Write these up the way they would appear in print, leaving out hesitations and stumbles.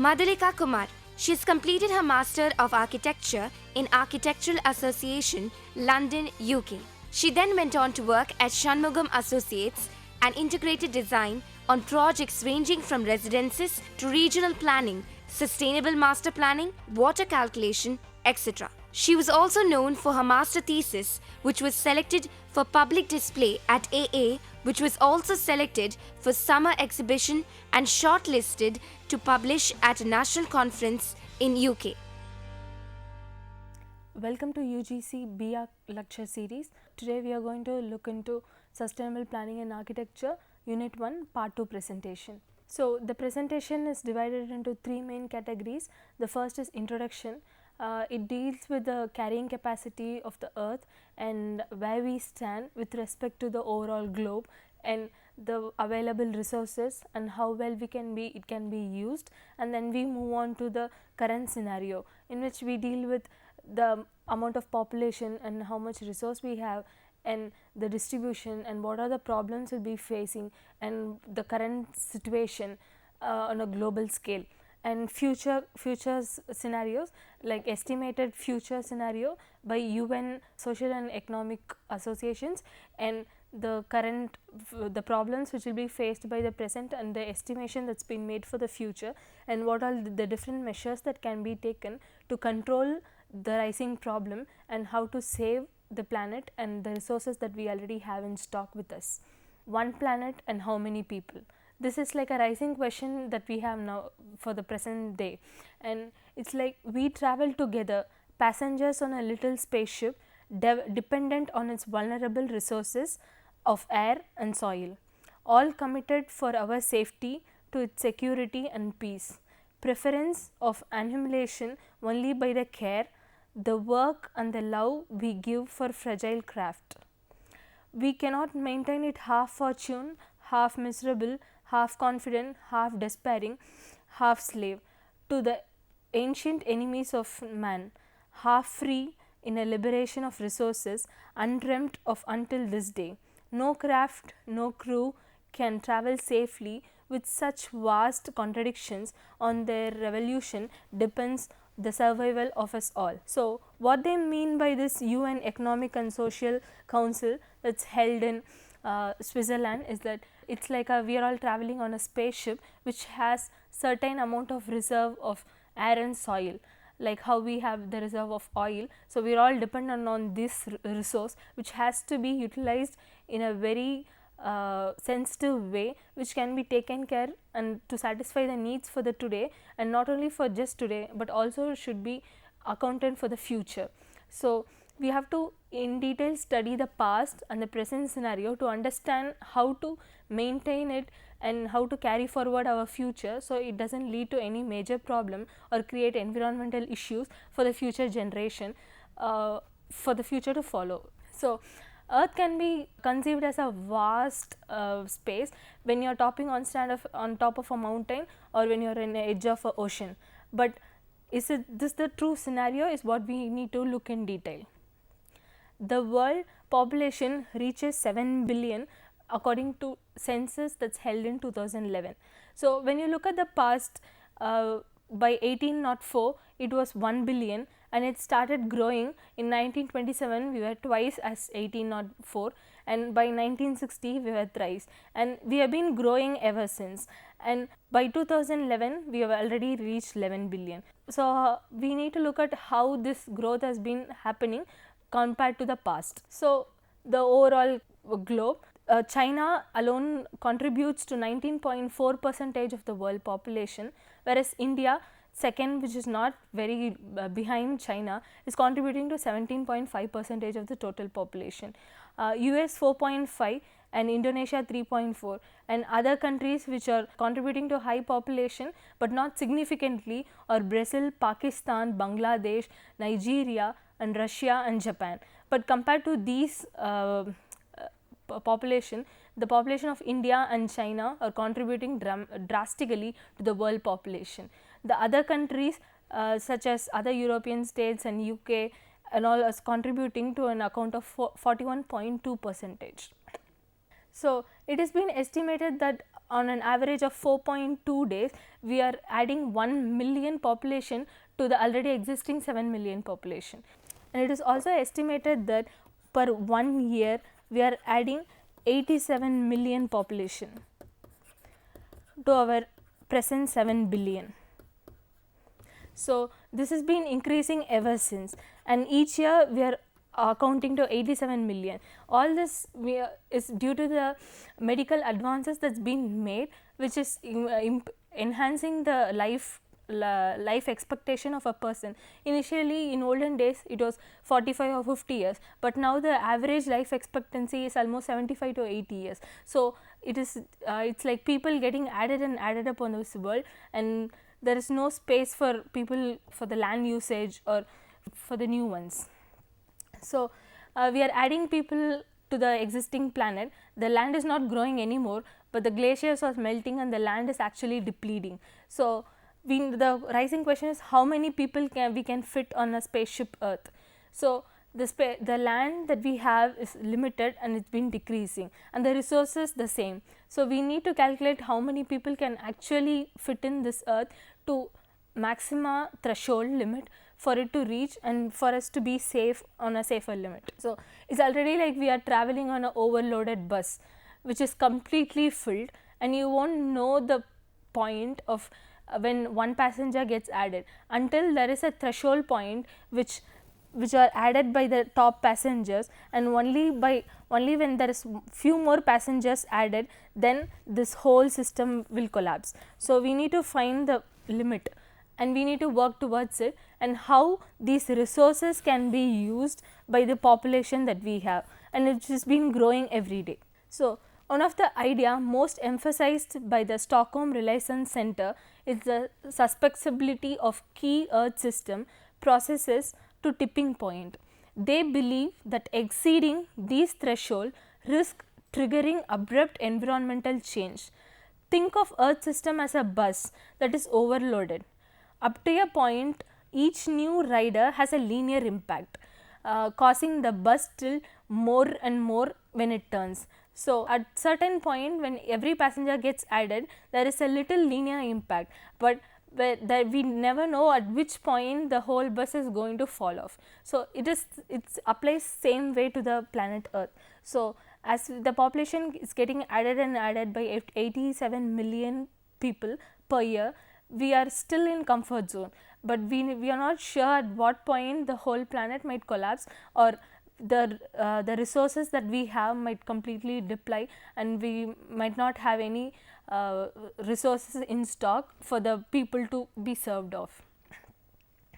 Madhulika Kumar. She's completed her Master of Architecture in Architectural Association, London, UK. She then went on to work at Shanmugam Associates and integrated design on projects ranging from residences to regional planning, sustainable master planning, water calculation, etc. She was also known for her master thesis, which was selected for public display at AA, which was also selected for summer exhibition and shortlisted to publish at a national conference in UK. Welcome to UGC BA lecture series. Today we are going to look into Sustainable Planning and Architecture Unit 1 Part 2 presentation. So the presentation is divided into three main categories. The first is introduction. It deals with the carrying capacity of the earth and where we stand with respect to the overall globe and the available resources and how well it can be used, and then we move on to the current scenario in which we deal with the amount of population and how much resource we have and the distribution and what are the problems we'll be facing and the current situation on a global scale, and future scenarios like estimated future scenario by UN social and economic associations and the current the problems which will be faced by the present and the estimation that's been made for the future, and what are the different measures that can be taken to control the rising problem and how to save the planet and the resources that we already have in stock with us. One planet and how many people? This is like a rising question that we have now for the present day, and it's like we travel together, passengers on a little spaceship dependent on its vulnerable resources of air and soil, all committed for our safety, to its security and peace. Preference of annihilation only by the care, the work and the love we give for fragile craft. We cannot maintain it half fortune, half miserable, half confident, half despairing, half slave to the ancient enemies of man, half free in a liberation of resources undreamt of until this day. No craft, no crew can travel safely with such vast contradictions. On their revolution depends the survival of us all. So, what they mean by this UN Economic and Social Council that's held in Switzerland is that it's like we are all traveling on a spaceship which has certain amount of reserve of air and soil, like how we have the reserve of oil. So, we are all dependent on this resource which has to be utilized in a very sensitive way, which can be taken care and to satisfy the needs for the today, and not only for just today but also should be accounted for the future. So, we have to in detail study the past and the present scenario to understand how to maintain it and how to carry forward our future, so it does not lead to any major problem or create environmental issues for the future generation, for the future to follow. So, Earth can be conceived as a vast space when you are on top of a mountain or when you are in the edge of an ocean, but is this the true scenario is what we need to look in detail. The world population reaches 7 billion according to census that's held in 2011. So, when you look at the past, by 1804 it was 1 billion and it started growing. In 1927 we were twice as 1804, and by 1960 we were thrice, and we have been growing ever since, and by 2011 we have already reached 11 billion. So, we need to look at how this growth has been happening compared to the past. So, the overall globe, China alone contributes to 19.4% of the world population, whereas India second, which is not very behind China, is contributing to 17.5% of the total population. US 4.5 and Indonesia 3.4, and other countries which are contributing to high population but not significantly are Brazil, Pakistan, Bangladesh, Nigeria and Russia and Japan. But compared to these population, the population of India and China are contributing drastically to the world population. The other countries such as other European states and UK and all is contributing to an account of 41.2%. So, it has been estimated that on an average of 4.2 days, we are adding 1 million population to the already existing 7 million population. And it is also estimated that per 1 year, we are adding 87 million population to our present 7 billion. So, this has been increasing ever since, and each year we are accounting to 87 million. All this is due to the medical advances that's been made, which is enhancing the life expectation of a person. Initially, in olden days, it was 45 or 50 years, but now the average life expectancy is almost 75 to 80 years. So, it is it's like people getting added and added upon this world, and there is no space for people for the land usage or for the new ones. So, we are adding people to the existing planet. The land is not growing anymore, but the glaciers are melting and the land is actually depleting. So, the rising question is how many people we can fit on a spaceship Earth. So, the land that we have is limited and it's been decreasing, and the resources the same. So, we need to calculate how many people can actually fit in this Earth to maxima threshold limit for it to reach and for us to be safe on a safer limit. So, it's already like we are traveling on an overloaded bus which is completely filled, and you won't know the point of when one passenger gets added until there is a threshold point which are added by the top passengers, and only when there is few more passengers added, then this whole system will collapse. So, we need to find the limit and we need to work towards it, and how these resources can be used by the population that we have, and it has been growing every day. So, one of the idea most emphasized by the Stockholm Reliance Center is the susceptibility of key earth system processes to tipping point. They believe that exceeding these threshold risk triggering abrupt environmental change. Think of earth system as a bus that is overloaded. Up to a point, each new rider has a linear impact, causing the bus still more and more when it turns. So, at certain point when every passenger gets added, there is a little linear impact, but we never know at which point the whole bus is going to fall off. So, it applies same way to the planet Earth. So, as the population is getting added and added by 87 million people per year, we are still in comfort zone, but we are not sure at what point the whole planet might collapse, or the resources that we have might completely deplete, and we might not have any resources in stock for the people to be served of.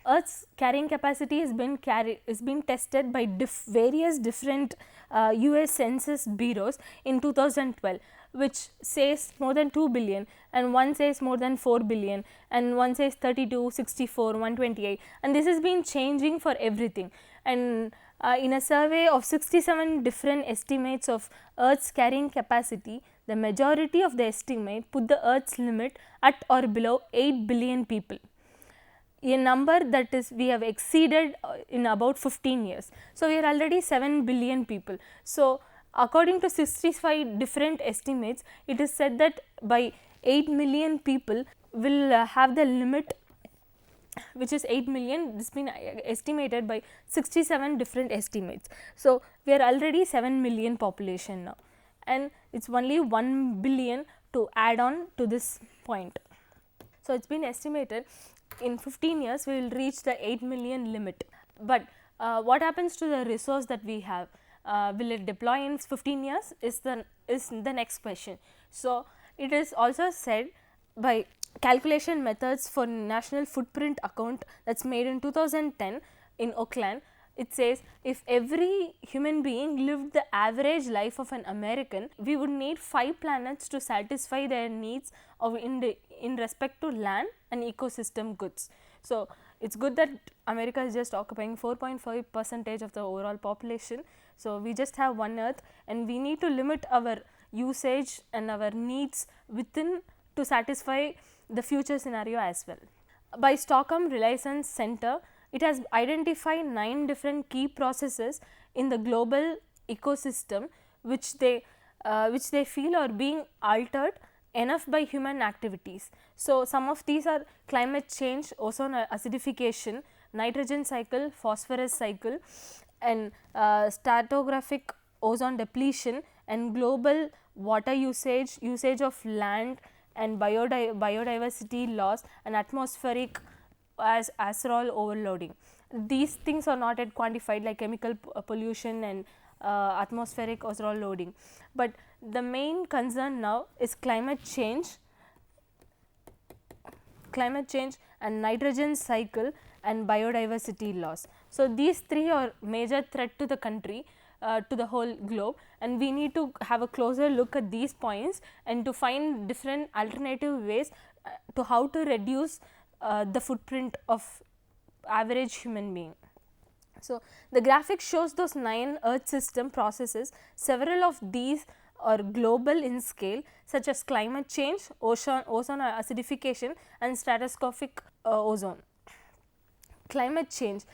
Earth's carrying capacity is been tested by various different US Census bureaus in 2012, which says more than 2 billion, and one says more than 4 billion, and one says 32, 64, 128, and this has been changing for everything. And in a survey of 67 different estimates of Earth's carrying capacity, the majority of the estimate put the Earth's limit at or below 8 billion people, a number that is we have exceeded in about 15 years. So, we are already 7 billion people. So, according to 65 different estimates, it is said that by 8 million people will have the limit, which is 8 million. This has been estimated by 67 different estimates. So, we are already 7 million population now, and it is only 1 billion to add on to this point. So, it has been estimated in 15 years we will reach the 8 million limit, but what happens to the resource that we have? Will it deploy in 15 years is the next question. So, it is also said by calculation methods for national footprint account that is made in 2010 in Oakland. It says if every human being lived the average life of an American, we would need 5 planets to satisfy their needs in respect to land and ecosystem goods. So, it is good that America is just occupying 4.5% of the overall population. So, we just have one earth, and we need to limit our usage and our needs within to satisfy the future scenario as well. By Stockholm Reliance Center, it has identified 9 different key processes in the global ecosystem which they which they feel are being altered enough by human activities. So, some of these are climate change, ozone acidification, nitrogen cycle, phosphorus cycle, and stratigraphic ozone depletion, and global water usage, usage of land, and biodiversity loss, and atmospheric as aerosol overloading. These things are not yet quantified, like chemical pollution and atmospheric aerosol loading, but the main concern now is climate change and nitrogen cycle and biodiversity loss. So, these three are major threat to the country, to the whole globe, and we need to have a closer look at these points and to find different alternative ways to how to reduce the footprint of average human being. So, the graphic shows those 9 earth system processes. Several of these are global in scale, such as climate change, ozone acidification, and stratospheric ozone. Climate change,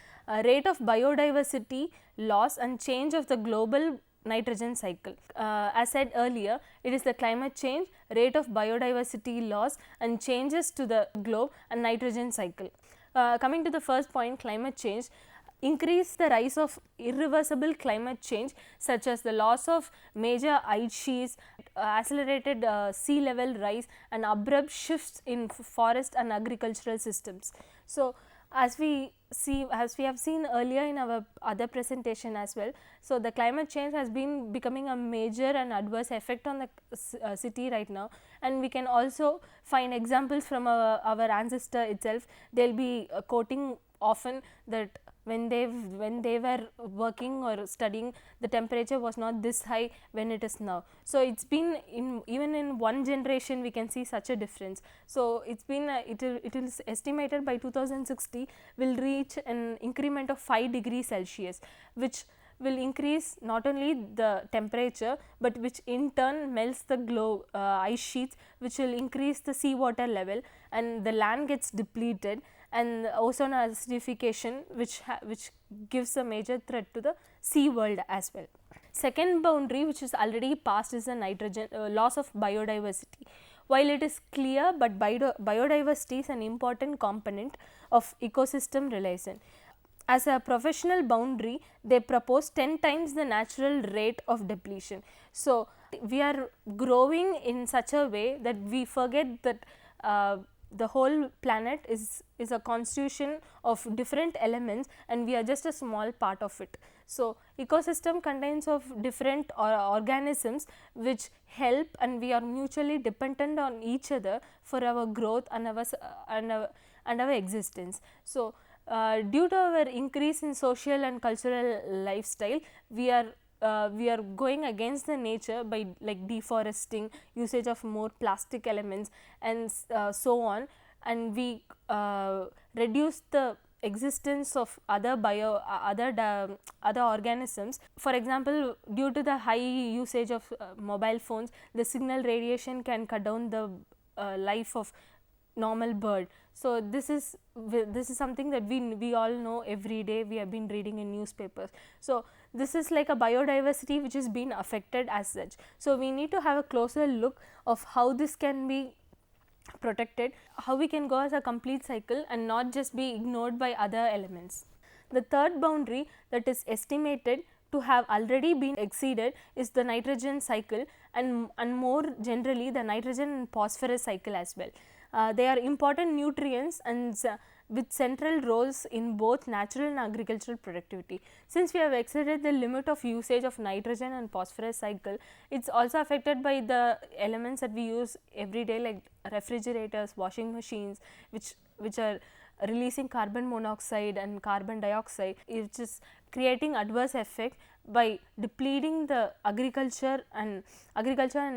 rate of biodiversity loss and change of the global nitrogen cycle. As said earlier, it is the climate change, rate of biodiversity loss and changes to the globe and nitrogen cycle. Coming to the first point, climate change, increase the rise of irreversible climate change such as the loss of major ice sheets, accelerated sea level rise, and abrupt shifts in forest and agricultural systems. So, as we have seen earlier in our other presentation as well, so the climate change has been becoming a major and adverse effect on the city right now, and we can also find examples from our ancestor itself. They will be quoting often that when they were working or studying, the temperature was not this high when it is now. So, it has been even in one generation we can see such a difference. So, it has been it is estimated by 2060 will reach an increment of 5 degrees Celsius, which will increase not only the temperature, but which in turn melts the ice sheets, which will increase the seawater level, and the land gets depleted, and ozone acidification, which gives a major threat to the sea world as well. Second boundary, which is already passed, is the nitrogen loss of biodiversity. While it is clear, but biodiversity is an important component of ecosystem relation. As a professional boundary, they propose 10 times the natural rate of depletion. So, we are growing in such a way that we forget that the whole planet is a constitution of different elements, and we are just a small part of it. So, ecosystem contains of different organisms which help, and we are mutually dependent on each other for our growth and our existence. So, due to our increase in social and cultural lifestyle, we are going against the nature by like deforesting, usage of more plastic elements, and so on, and we reduce the existence of other organisms. For example, due to the high usage of mobile phones, the signal radiation can cut down the life of normal bird. So, this is something that we all know every day, we have been reading in newspapers. So, this is like a biodiversity which is being affected as such. So, we need to have a closer look of how this can be protected, how we can go as a complete cycle and not just be ignored by other elements. The third boundary that is estimated to have already been exceeded is the nitrogen cycle, and more generally the nitrogen and phosphorus cycle as well. They are important nutrients and with central roles in both natural and agricultural productivity. Since we have exceeded the limit of usage of nitrogen and phosphorus cycle, it is also affected by the elements that we use every day, like refrigerators, washing machines, which are releasing carbon monoxide and carbon dioxide, which is creating adverse effect by depleting the agriculture and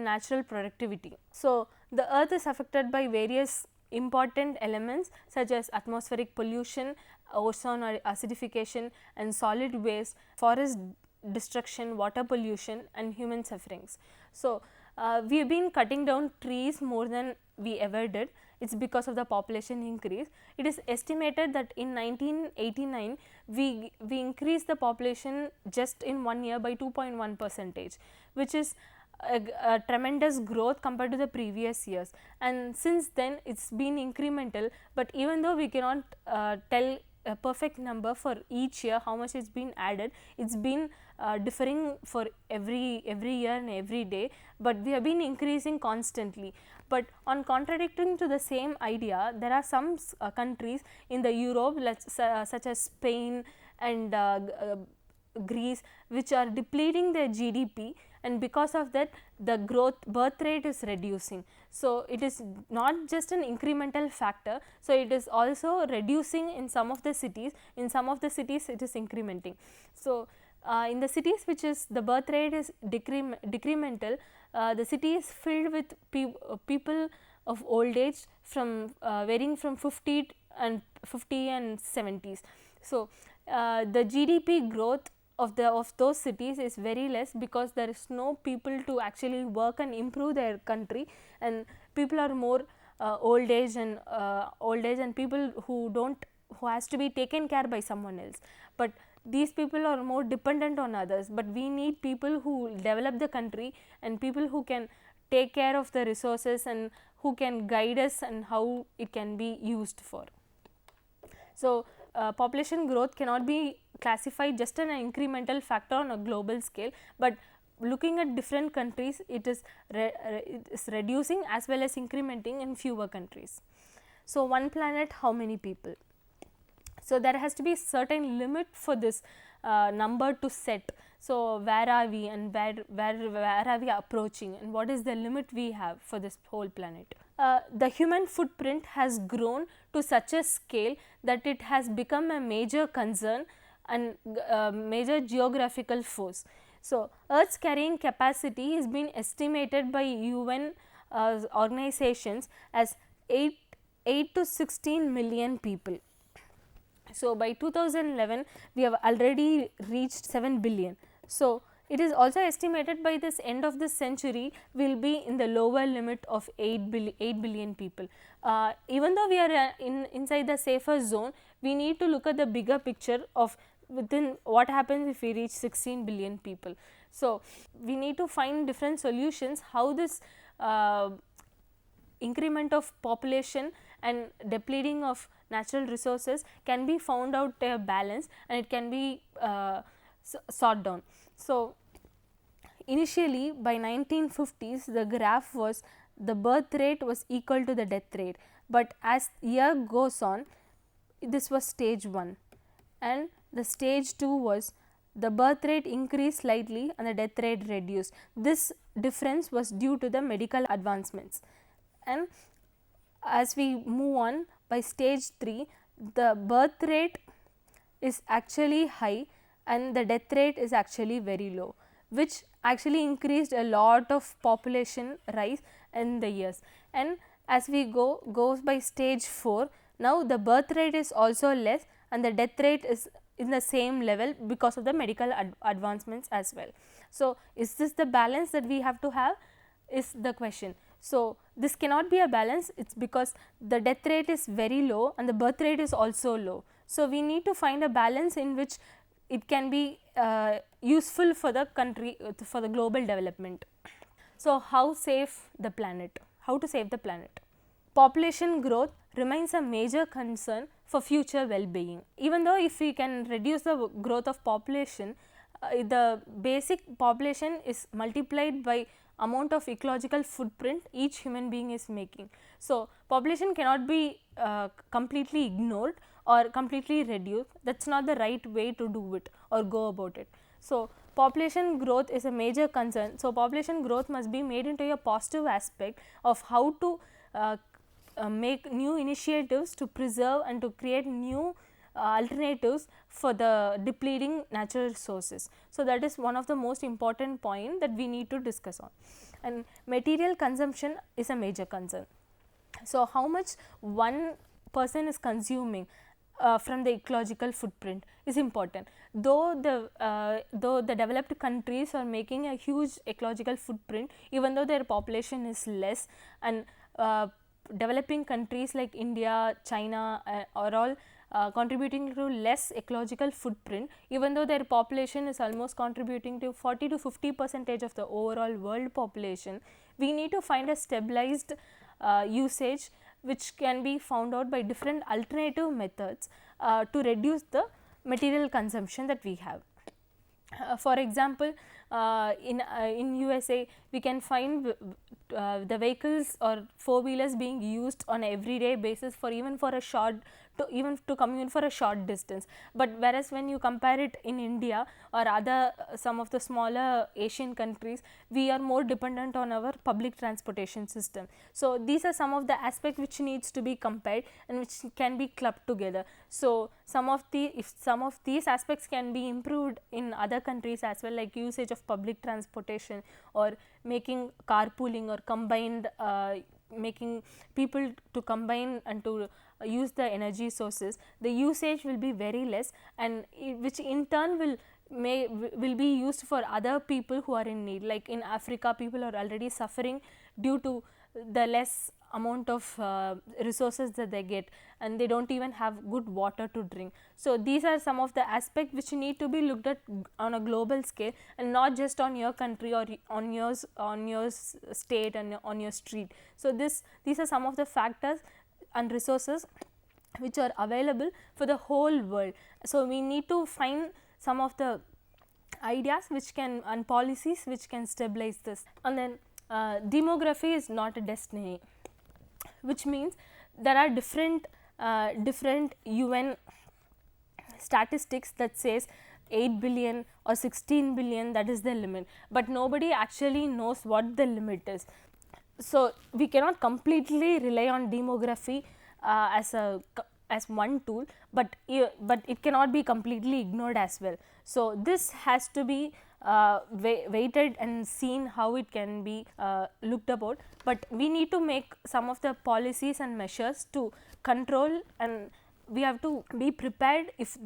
natural productivity. So, the earth is affected by various important elements such as atmospheric pollution, ozone acidification, and solid waste, forest destruction, water pollution, and human sufferings. So, we have been cutting down trees more than we ever did. It is because of the population increase. It is estimated that in 1989 we increased the population just in 1 year by 2.1%, which is a tremendous growth compared to the previous years, and since then it's been incremental. But even though we cannot tell a perfect number for each year how much it's been added, it's been differing for every year and every day, but we have been increasing constantly. But on contradicting to the same idea, there are some countries in the Europe, such as Spain and Greece, which are depleting their GDP, and because of that the birth rate is reducing. So it is not just an incremental factor, so it is also reducing in some of the cities, in some of the cities it is incrementing. So in the cities which is the birth rate is decremental, the city is filled with people of old age, from varying from 50 and 70s. So the GDP growth of those cities is very less, because there is no people to actually work and improve their country, and people are more old age and people who has to be taken care by someone else. But these people are more dependent on others, but we need people who develop the country, and people who can take care of the resources and who can guide us and how it can be used for. So population growth cannot be classified just an incremental factor on a global scale, but looking at different countries, it is reducing as well as incrementing in fewer countries. So one planet, how many people? So there has to be certain limit for this number to set. So where are we, and where are we approaching, and what is the limit we have for this whole planet? The human footprint has grown to such a scale that it has become a major concern and major geographical force. So Earth's carrying capacity has been estimated by UN organizations as 8 to 16 million people. So by 2011 we have already reached 7 billion. So it is also estimated by this end of this century we will be in the lower limit of 8 billion people. Even though we are inside the safer zone, we need to look at the bigger picture of within what happens if we reach 16 billion people. So we need to find different solutions how this increment of population and depleting of natural resources can be found out a balance, and it can be sought down. So initially by 1950s the graph was the birth rate was equal to the death rate, but as year goes on, this was stage 1, and the stage 2 was the birth rate increased slightly and the death rate reduced. This difference was due to the medical advancements, and as we move on by stage 3, the birth rate is actually high and the death rate is actually very low, which actually increased a lot of population rise in the years. And as we goes by stage 4, now the birth rate is also less and the death rate is in the same level because of the medical advancements as well. So is this the balance that we have to have, is the question. So this cannot be a balance, it's because the death rate is very low and the birth rate is also low. So we need to find a balance in which it can be useful for the country, for the global development. So how save the planet? How to save the planet? Population growth remains a major concern for future well-being. Even though if we can reduce the growth of population, the basic population is multiplied by amount of ecological footprint each human being is making. So population cannot be completely ignored or completely reduced. That's not the right way to do it or go about it. So population growth is a major concern. So population growth must be made into a positive aspect of how to make new initiatives to preserve and to create new alternatives for the depleting natural resources. So that is one of the most important point that we need to discuss on. And material consumption is a major concern. So how much one person is consuming from the ecological footprint is important. Though the developed countries are making a huge ecological footprint, even though their population is less, and developing countries like India, China are all contributing to less ecological footprint, even though their population is almost contributing to 40 to 50% of the overall world population. We need to find a stabilized usage which can be found out by different alternative methods to reduce the material consumption that we have. For example, in USA we can find the vehicles or four wheelers being used on a everyday basis for even for a short to commute for a short distance. But whereas when you compare it in India or other some of the smaller Asian countries, we are more dependent on our public transportation system. So these are some of the aspects which needs to be compared and which can be clubbed together. So some of these aspects can be improved in other countries as well, like usage of public transportation or making carpooling or combined making people to combine and to use the energy sources. The usage will be very less, and which in turn will be used for other people who are in need. Like in Africa, people are already suffering due to the less amount of resources that they get, and they don't even have good water to drink. So these are some of the aspects which need to be looked at on a global scale, and not just on your country or on your state and on your street. So these are some of the factors and resources which are available for the whole world. So we need to find some of the ideas which can and policies which can stabilize this. And then demography is not a destiny, which means there are different UN statistics that says 8 billion or 16 billion, that is the limit, but nobody actually knows what the limit is. So we cannot completely rely on demography as one tool, but it cannot be completely ignored as well. So this has to be weighted and seen how it can be looked about, but we need to make some of the policies and measures to control, and we have to be prepared if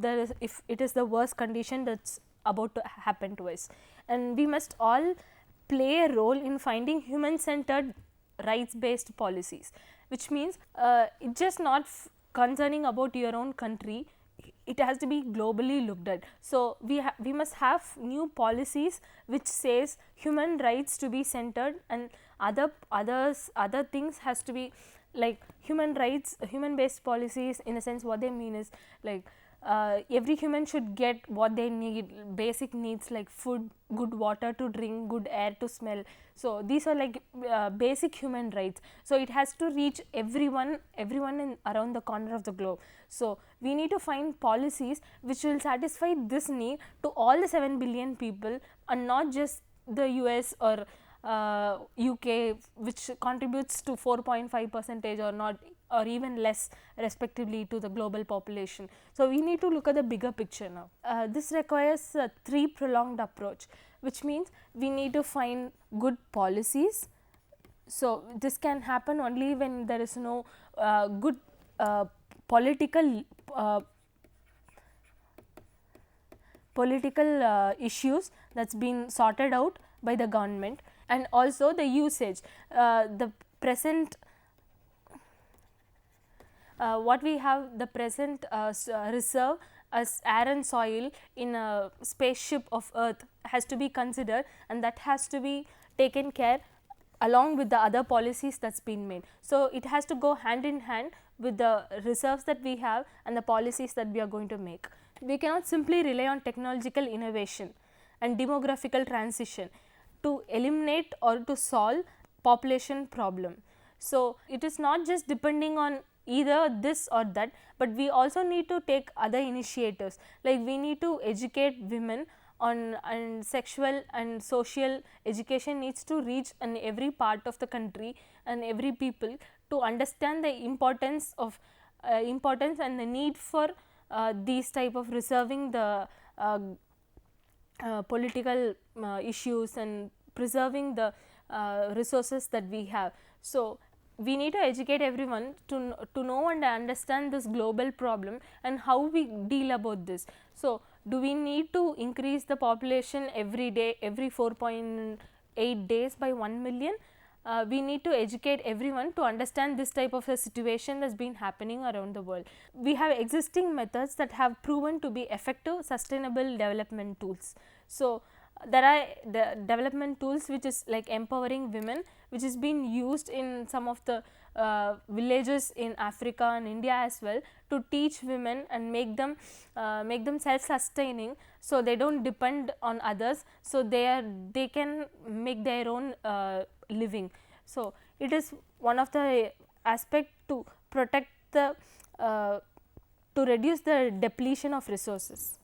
it is the worst condition that's about to happen to us. And we must all play a role in finding human centered rights based policies, which means it's just not concerning about your own country, it has to be globally looked at. So we must have new policies which says human rights to be centered, and other things has to be like human rights, human based policies. In a sense, what they mean is like every human should get what they need, basic needs like food, good water to drink, good air to smell. So these are like basic human rights. So it has to reach everyone in around the corner of the globe. So we need to find policies which will satisfy this need to all the 7 billion people, and not just the US or UK, which contributes to 4.5% or not, or even less respectively to the global population. So we need to look at the bigger picture now. This requires a 3-pronged approach, which means we need to find good policies. So this can happen only when there is no good political issues that's been sorted out by the government, and also the usage, the present what we have, the present reserve as air and soil in a spaceship of Earth has to be considered, and that has to be taken care along with the other policies that's been made. So it has to go hand in hand with the reserves that we have and the policies that we are going to make. We cannot simply rely on technological innovation and demographical transition to eliminate or to solve population problem. So it is not just depending on either this or that, but we also need to take other initiatives, like we need to educate women on, and sexual and social education needs to reach in every part of the country and every people to understand the importance and the need for these type of reserving the political issues and preserving the resources that we have. So we need to educate everyone to know and understand this global problem and how we deal about this. So do we need to increase the population every day, every 4.8 days by 1 million? we need to educate everyone to understand this type of a situation that's been happening around the world. We have existing methods that have proven to be effective sustainable development tools. So, there are the development tools which is like empowering women, which is being used in some of the villages in Africa and India as well, to teach women and make them self sustaining, so they don't depend on others, so they can make their own living. So, it is one of the aspect to protect the to reduce the depletion of resources.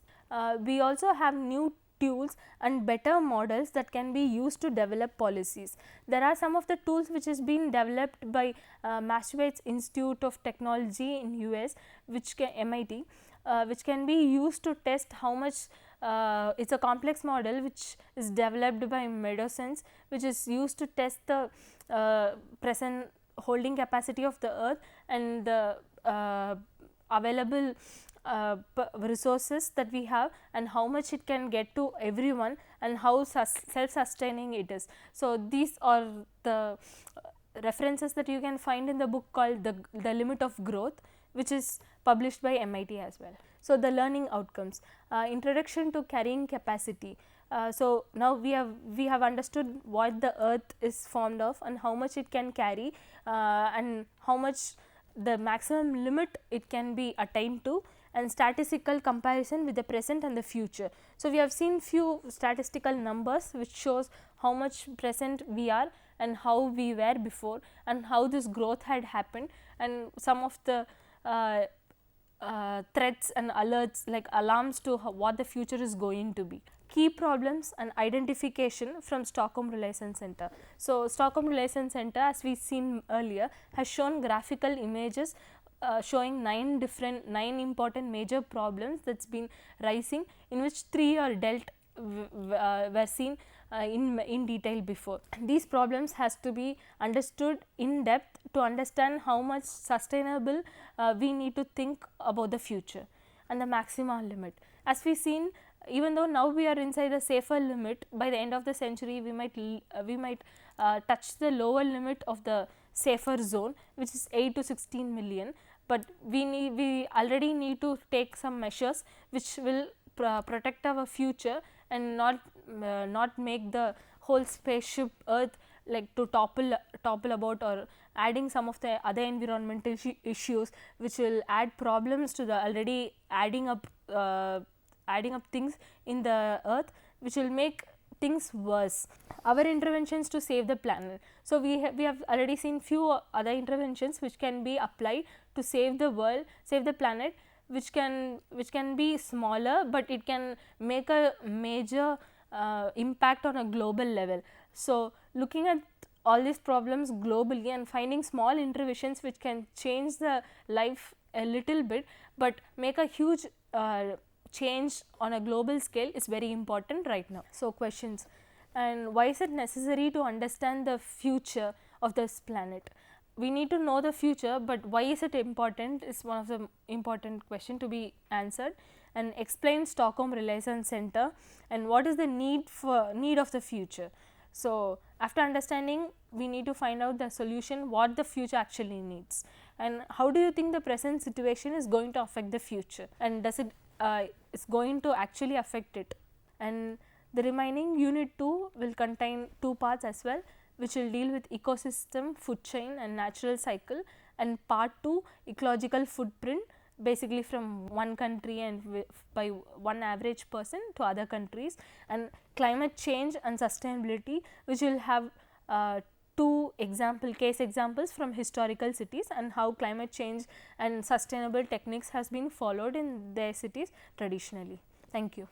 We also have new tools and better models that can be used to develop policies. There are some of the tools which has been developed by Massachusetts Institute of Technology in US, which MIT, which can be used to test how much it's a complex model which is developed by Medosense, which is used to test the present holding capacity of the earth and the available resources that we have and how much it can get to everyone and how self sustaining it is. So, these are the references that you can find in the book called the Limit of Growth, which is published by MIT as well. So, the learning outcomes, introduction to carrying capacity. So, now we have understood what the earth is formed of and how much it can carry and how much the maximum limit it can be attained to, and statistical comparison with the present and the future. So, we have seen few statistical numbers which shows how much present we are and how we were before and how this growth had happened, and some of the threats and alerts like alarms to what the future is going to be. Key problems and identification from Stockholm Relations Center. So, Stockholm Relations Center, as we seen earlier, has shown graphical images showing 9 important major problems that's been rising, in which 3 are dealt were seen in detail before. These problems has to be understood in depth to understand how much sustainable we need to think about the future, and the maxima limit. As we seen, even though now we are inside a safer limit, by the end of the century we might touch the lower limit of the safer zone, which is 8 to 16 million, but we already need to take some measures which will protect our future and not make the whole spaceship earth like to topple about, or adding some of the other environmental issues which will add problems to the already adding up things in the earth, which will make things worse. Our interventions to save the planet. So, we have already seen few other interventions which can be applied to save the world, save the planet, which can be smaller, but it can make a major impact on a global level. So, looking at all these problems globally and finding small interventions which can change the life a little bit, but make a huge change on a global scale is very important right now. So, questions, and why is it necessary to understand the future of this planet? We need to know the future, but why is it important is one of the important question to be answered, and explain Stockholm Relations Center and what is the need of the future. So, after understanding, we need to find out the solution, what the future actually needs, and how do you think the present situation is going to affect the future, and does it is going to actually affect it. And the remaining unit 2 will contain 2 parts as well, which will deal with ecosystem, food chain and natural cycle, and part 2 ecological footprint, basically from one country and by one average person to other countries, and climate change and sustainability, which will have 2 case examples from historical cities and how climate change and sustainable techniques has been followed in their cities traditionally. Thank you.